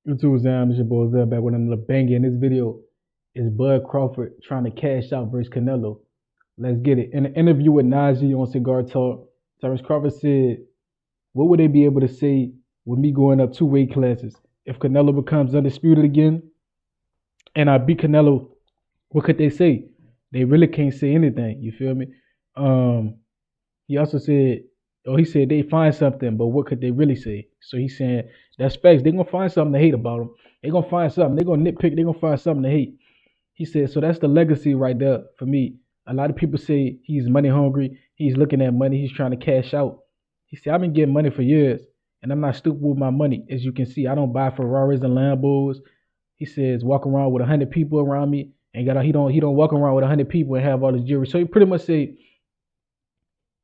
YouTube Zam, this your boy Zeb back with another banger. In this video is Bud Crawford trying to cash out versus Canelo. Let's get it. In an interview with Najee on Cigar Talk, Terence Crawford said, what would they be able to say with me going up two weight classes? If Canelo becomes undisputed again and I beat Canelo, what could they say? They really can't say anything. You feel me? Um, he also said, he said they find something, but what could they really say? So he's saying that's facts. They're gonna find something to hate about him. They're gonna find something. They're gonna nitpick. They're gonna find something to hate. He said, so that's the legacy right there for me. A lot of people say he's money hungry. He's looking at money. He's trying to cash out. He said, I've been getting money for years, and I'm not stupid with my money. As you can see, I don't buy Ferraris and Lambos. He says, walk around with 100 people around me, and he don't walk around with 100 people and have all this jewelry. So he pretty much said,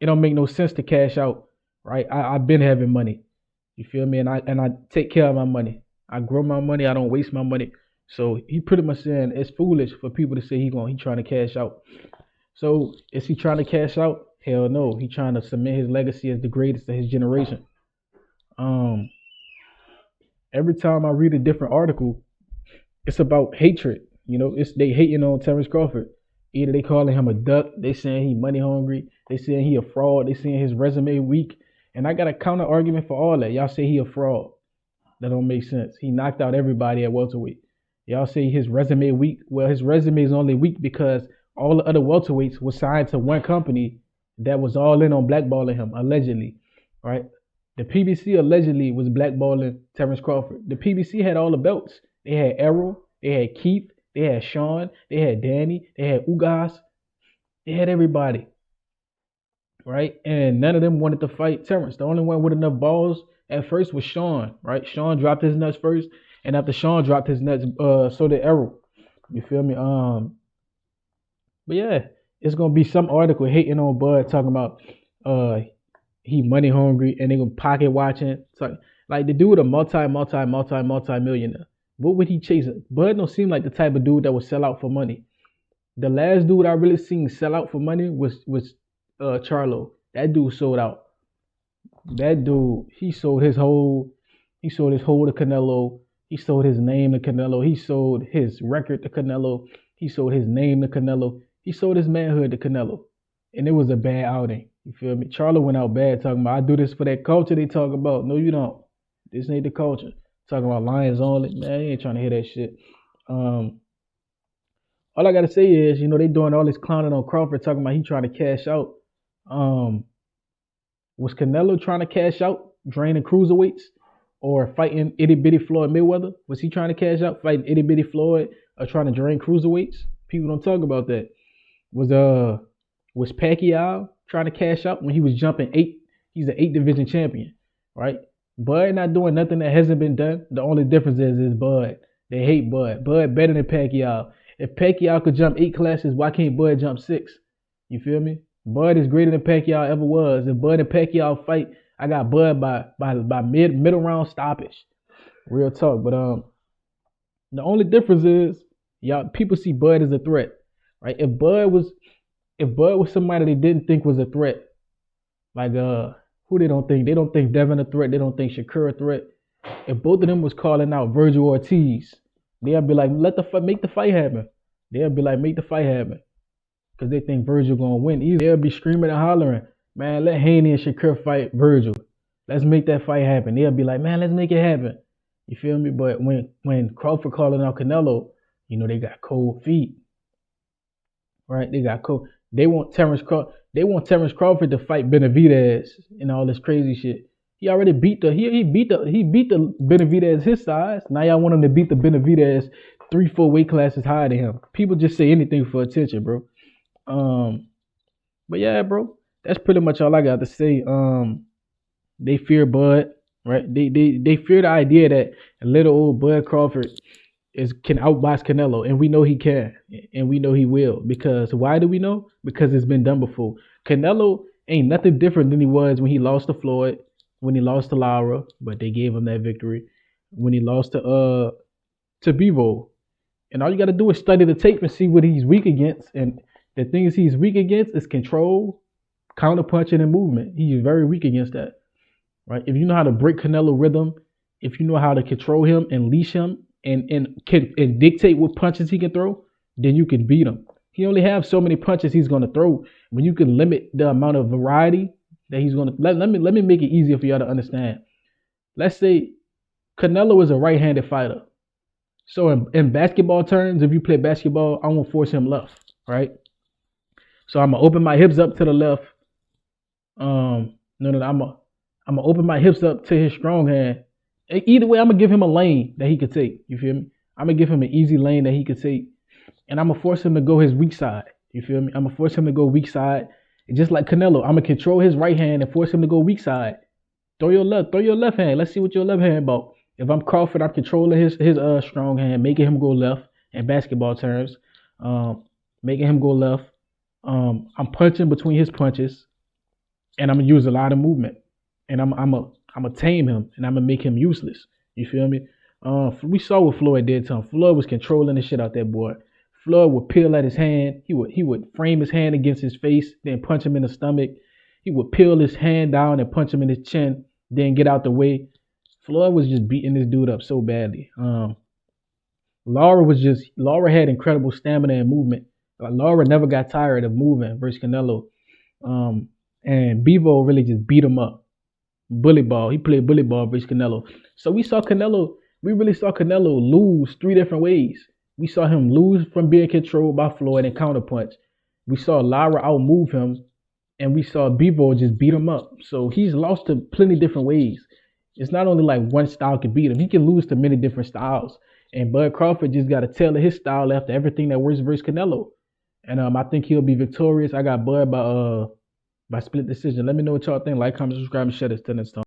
it don't make no sense to cash out, right? I've been having money. You feel me? And I take care of my money. I grow my money. I don't waste my money. So he pretty much saying it's foolish for people to say he trying to cash out. So is he trying to cash out? Hell no. He trying to cement his legacy as the greatest of his generation. Every time I read a different article, it's about hatred. You know, they hating on Terence Crawford. Either they calling him a duck, they saying he money hungry, they saying he a fraud, they saying his resume weak. And I got a counter argument for all that. Y'all say he a fraud. That don't make sense. He knocked out everybody at welterweight. Y'all say his resume weak. Well, his resume is only weak because all the other welterweights were signed to one company that was all in on blackballing him, allegedly. Right? The PBC allegedly was blackballing Terence Crawford. The PBC had all the belts. They had Errol, they had Keith, they had Sean, they had Danny, they had Ugas, they had everybody. Right? And none of them wanted to fight Terence. The only one with enough balls at first was Sean, right? Sean dropped his nuts first, and after Sean dropped his nuts, so did Errol. You feel me? But yeah, it's gonna be some article hating on Bud talking about he money hungry and they gonna pocket watching. So, like the dude a multi millionaire. What would he chase? Bud don't seem like the type of dude that would sell out for money. The last dude I really seen sell out for money was Charlo. That dude sold out. That dude, he sold his whole to Canelo. He sold his name to Canelo. He sold his record to Canelo. He sold his name to Canelo. He sold his manhood to Canelo. And it was a bad outing. You feel me? Charlo went out bad talking about, I do this for that culture they talk about. No, you don't. This ain't the culture. Talking about lions only. Man, you ain't trying to hear that shit. All I gotta say is, they doing all this clowning on Crawford, talking about he trying to cash out. Was Canelo trying to cash out, draining cruiserweights, or fighting itty bitty Floyd Mayweather? Was he trying to cash out, fighting itty bitty Floyd, or trying to drain cruiserweights? People don't talk about that. Was Pacquiao trying to cash out when he was jumping 8? He's an 8 division champion, right? Bud not doing nothing that hasn't been done. The only difference is Bud. They hate Bud. Bud better than Pacquiao. If Pacquiao could jump 8 classes, why can't Bud jump 6? You feel me? Bud is greater than Pacquiao ever was. If Bud and Pacquiao fight, I got Bud by middle round stoppage. Real talk. But the only difference is people see Bud as a threat, right? If Bud was somebody they didn't think was a threat, like who they don't think? They don't think Devin a threat. They don't think Shakur a threat. If both of them was calling out Virgil Ortiz, they'll be like, make the fight happen. They'll be like, make the fight happen. Because they think Virgil gonna win. Either they'll be screaming and hollering, man, let Haney and Shakur fight Virgil. Let's make that fight happen. They'll be like, man, let's make it happen. You feel me? But when Crawford calling out Canelo, they got cold feet. Right? They got cold. They want Terence Crawford to fight Benavidez and all this crazy shit. He already beat the Benavidez his size. Now y'all want him to beat the Benavidez 3-4 weight classes higher than him. People just say anything for attention, bro. But yeah, bro, that's pretty much all I got to say. They fear Bud, right? They fear the idea that little old Bud Crawford can outbox Canelo, and we know he can, and we know he will. Because why do we know? Because it's been done before. Canelo ain't nothing different than he was when he lost to Floyd, when he lost to Lara, but they gave him that victory. When he lost to Bivol. And all you got to do is study the tape and see what he's weak against. And the things he's weak against is control, counterpunching, and movement. He's very weak against that, right? If you know how to break Canelo rhythm if you know how to control him and leash him and dictate what punches he can throw, then you can beat him. He only have so many punches he's gonna throw. When you can limit the amount of variety that he's gonna let me make it easier for y'all to understand. Let's say Canelo is a right-handed fighter. So in basketball terms, if you play basketball, I'm gonna force him left, right? So I'm gonna open my hips up to the left. No, I'm gonna open my hips up to his strong hand. Either way, I'm gonna give him a lane that he could take. You feel me? I'm gonna give him an easy lane that he could take, and I'm gonna force him to go his weak side. You feel me? I'm gonna force him to go weak side, and just like Canelo, I'm gonna control his right hand and force him to go weak side. Throw your left hand. Let's see what your left hand about. If I'm Crawford, I'm controlling his strong hand, making him go left in basketball terms, making him go left. I'm punching between his punches, and I'm gonna use a lot of movement, and I'm a tame him, and I'm gonna make him useless. You feel me? We saw what Floyd did to him. Floyd was controlling the shit out that boy. Floyd would peel at his hand. He would frame his hand against his face, then punch him in the stomach. He would peel his hand down and punch him in his chin, then get out the way. Floyd was just beating this dude up so badly. Laura had incredible stamina and movement. Laura never got tired of moving versus Canelo. And Bevo really just beat him up. Bully ball. He played bully ball versus Canelo. So we really saw Canelo lose 3 different ways. We saw him lose from being controlled by Floyd and counterpunch. We saw Lara outmove him, and we saw Bevo just beat him up. So he's lost to plenty different ways. It's not only like one style can beat him. He can lose to many different styles. And Bud Crawford just got to tailor his style after everything that works versus Canelo. And I think he'll be victorious. I got Bud by split decision. Let me know what y'all think. Like, comment, subscribe, and share this to next time.